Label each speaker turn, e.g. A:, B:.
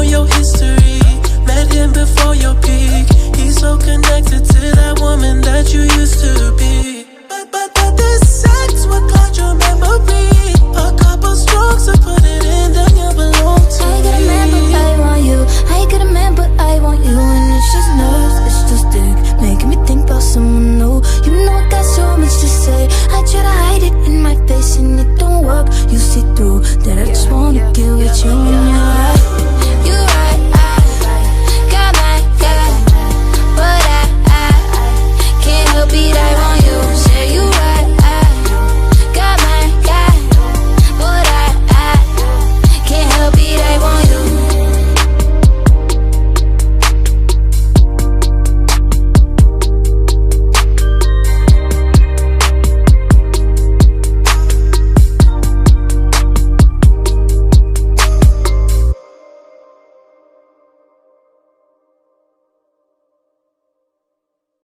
A: your history. Met him before your peak. He's so connected to that woman that you used to be. But this sex will cloud your memory. A couple strokes will put it in the